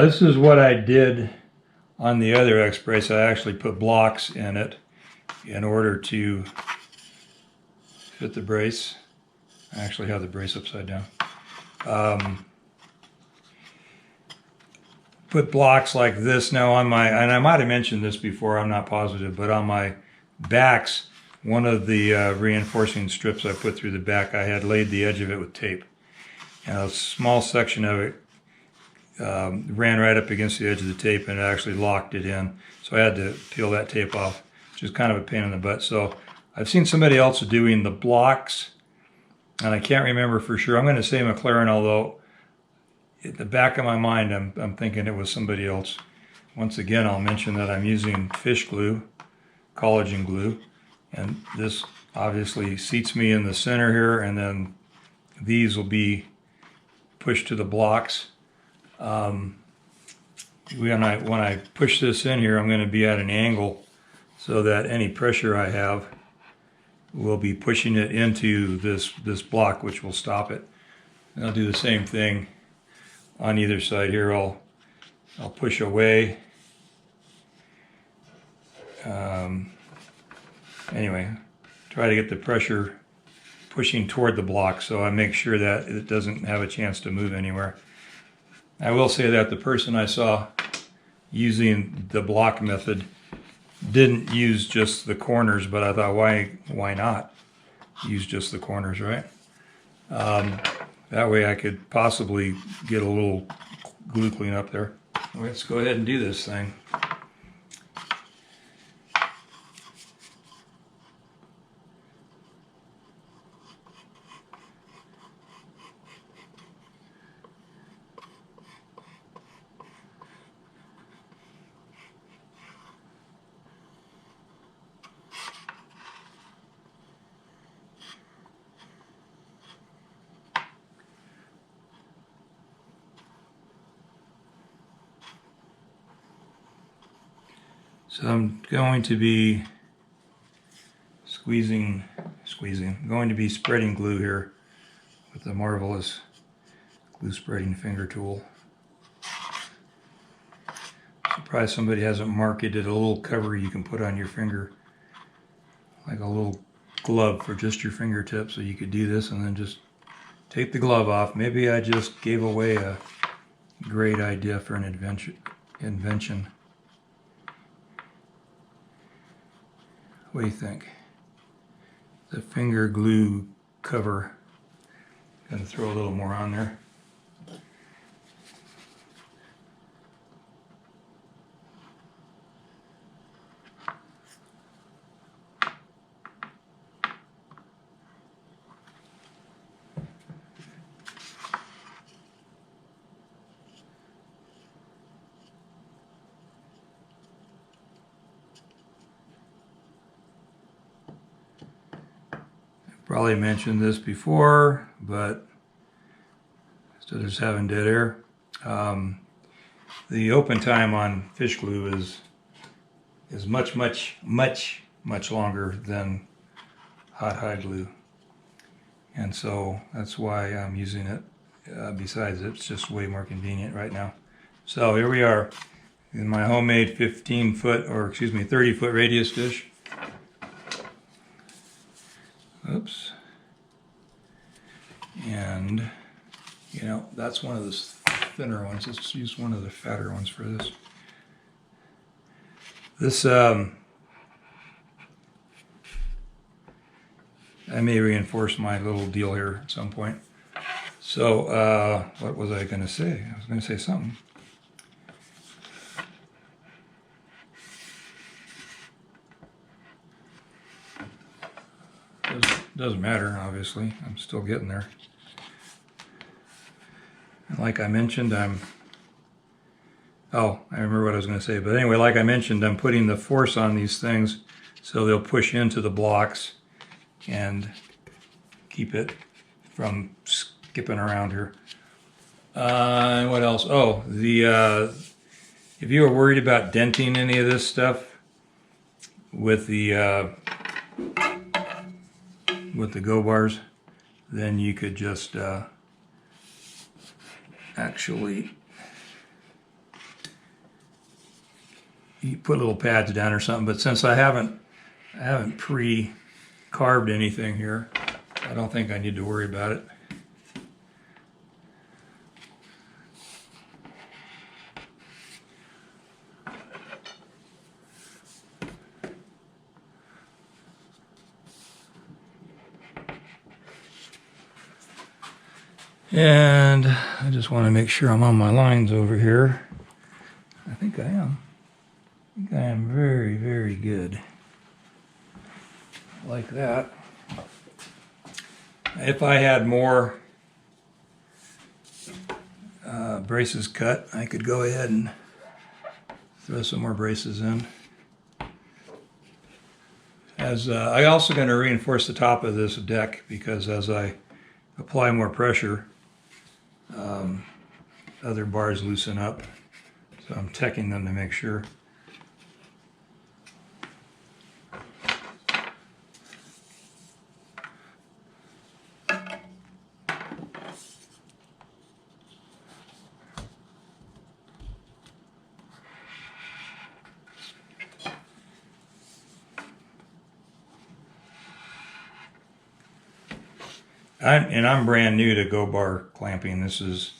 this is what I did on the other X brace. I actually put blocks in it in order to fit the brace. I actually have the brace upside down. Put blocks like this. Now on my, and I might have mentioned this before, I'm not positive, but on my backs, one of the reinforcing strips I put through the back, I had laid the edge of it with tape. And a small section of it ran right up against the edge of the tape and it actually locked it in. So I had to peel that tape off, which is kind of a pain in the butt. So I've seen somebody else doing the blocks, and I can't remember for sure. I'm going to say McLaren, although at the back of my mind I'm thinking it was somebody else. Once again, I'll mention that I'm using fish glue, collagen glue, and this obviously seats me in the center here, and then these will be pushed to the blocks. When I push this in here, I'm going to be at an angle so that any pressure I have will be pushing it into this block, which will stop it. And I'll do the same thing on either side here. I'll push away. Anyway, try to get the pressure pushing toward the block so I make sure that it doesn't have a chance to move anywhere. I will say that the person I saw using the block method didn't use just the corners, but I thought, why not use just the corners, right? That way I could possibly get a little glue clean up there. Let's go ahead and do this thing. So I'm going to be I'm going to be spreading glue here with the marvelous glue spreading finger tool. Surprised somebody hasn't marketed a little cover you can put on your finger, like a little glove for just your fingertips, so you could do this and then just take the glove off. Maybe I just gave away a great idea for an invention. What do you think? The finger glue cover. Gonna throw a little more on there. Probably mentioned this before, but instead of just having dead air, the open time on fish glue is much longer than hot hide glue, and so that's why I'm using it. Besides, it's just way more convenient right now. So here we are in my homemade 30-foot radius fish. Oops. And, you know, that's one of the thinner ones. Let's use one of the fatter ones for this. This, I may reinforce my little deal here at some point. So, what was I going to say? I was going to say something. Doesn't matter, obviously. I'm still getting there. And like I mentioned, I remember what I was going to say. But anyway, like I mentioned, I'm putting the force on these things so they'll push into the blocks and keep it from skipping around here. And what else? Oh, if you were worried about denting any of this stuff with the go bars, then you could just actually you put little pads down or something. But since I haven't pre-carved anything here, I don't think I need to worry about it. And I just want to make sure I'm on my lines over here. I think I am. I think I am very, very good. Like that. If I had more braces cut, I could go ahead and throw some more braces in. As I also going to reinforce the top of this deck, because as I apply more pressure, other bars loosen up. So I'm checking them to make sure. I'm brand new to go bar clamping. This is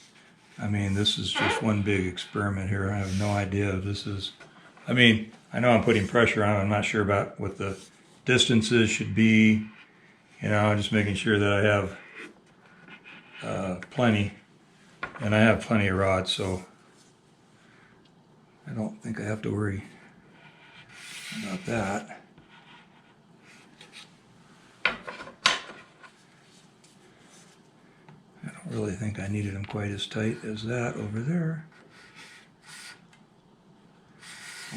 just one big experiment here. I have no idea if this is, I know I'm putting pressure on it. I'm not sure about what the distances should be. Just making sure that I have plenty, and I have plenty of rods, so I don't think I have to worry about that. I don't really think I needed them quite as tight as that over there.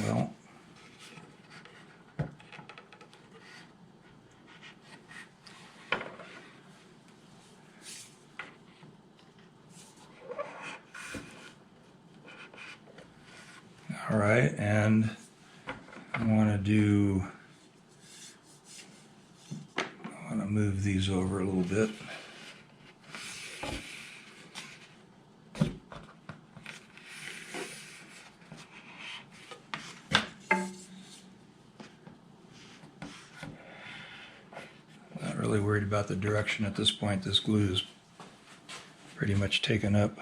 Well, all right, and I want to move these over a little bit. Not really worried about the direction at this point. This glue is pretty much taken up.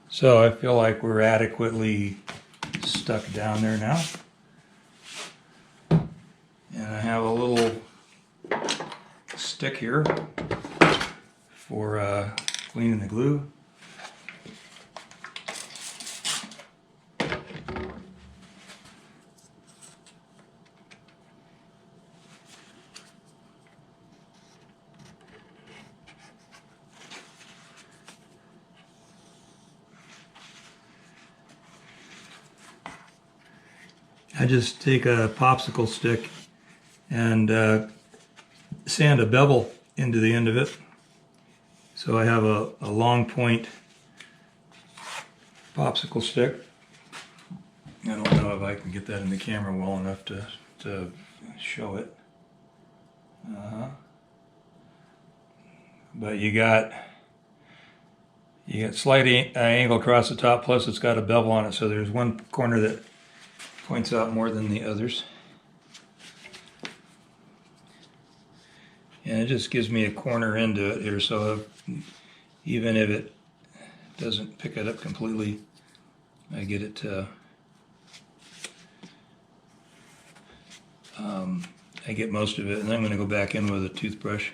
So I feel like we're adequately stuck down there now. And I have a little stick here for cleaning the glue. I just take a popsicle stick and sand a bevel into the end of it. So I have a long point popsicle stick. I don't know if I can get that in the camera well enough to show it. But you got slight angle across the top, plus it's got a bevel on it, so there's one corner that points out more than the others. And it just gives me a corner into it here, so even if it doesn't pick it up completely, I get it to, I get most of it, and then I'm going to go back in with a toothbrush,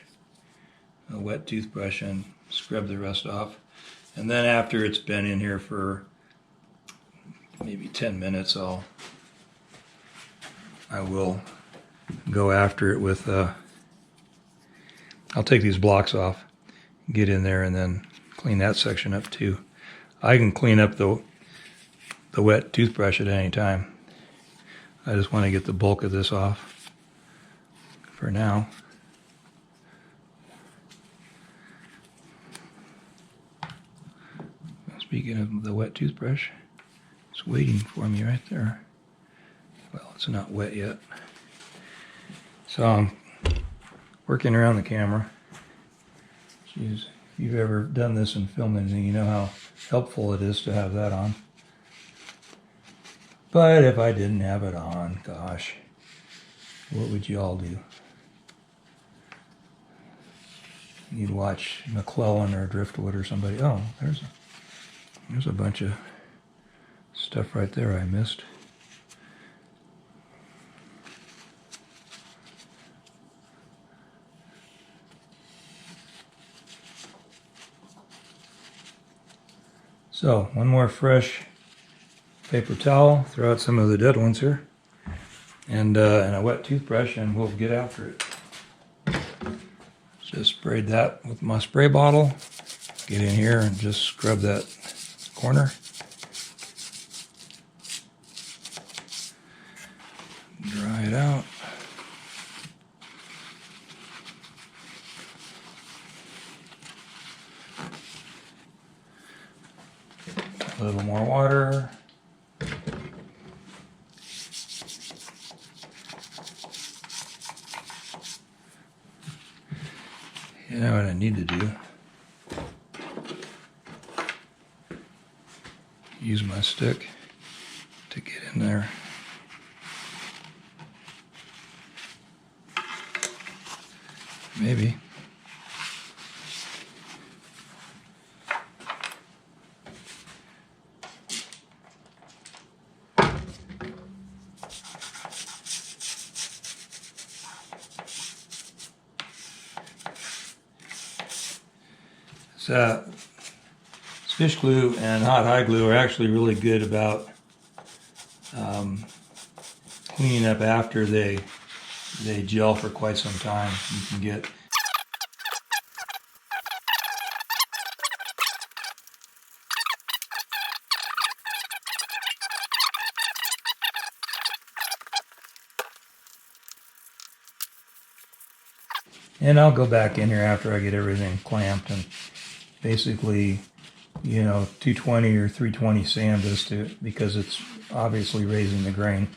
a wet toothbrush, and scrub the rest off. And then after it's been in here for maybe 10 minutes, I will go after it with, I'll take these blocks off, get in there, and then clean that section up too. I can clean up the wet toothbrush at any time. I just want to get the bulk of this off for now. Speaking of the wet toothbrush, it's waiting for me right there. Well, it's not wet yet. So I'm working around the camera. Jeez, if you've ever done this and filmed anything, you know how helpful it is to have that on. But if I didn't have it on, gosh, what would you all do? You'd watch McClellan or Driftwood or somebody. Oh, there's a bunch of stuff right there I missed. So, one more fresh paper towel, throw out some of the dead ones here, and a wet toothbrush, and we'll get after it. Just sprayed that with my spray bottle. Get in here and just scrub that corner. Dry it out. A little more water. You know what I need to do? Use my stick to get in there. Maybe. Fish glue and hot hide glue are actually really good about cleaning up after they gel for quite some time. You can get and I'll go back in here after I get everything clamped and basically, you know, 220 or 320 sand because it's obviously raising the grain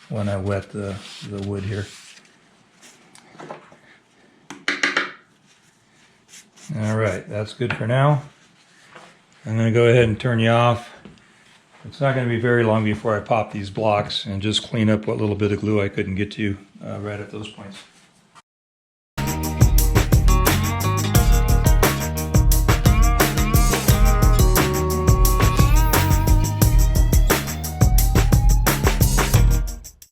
when I wet the wood here. All right, that's good for now. I'm going to go ahead and turn you off. It's not going to be very long before I pop these blocks and just clean up what little bit of glue I couldn't get to right at those points.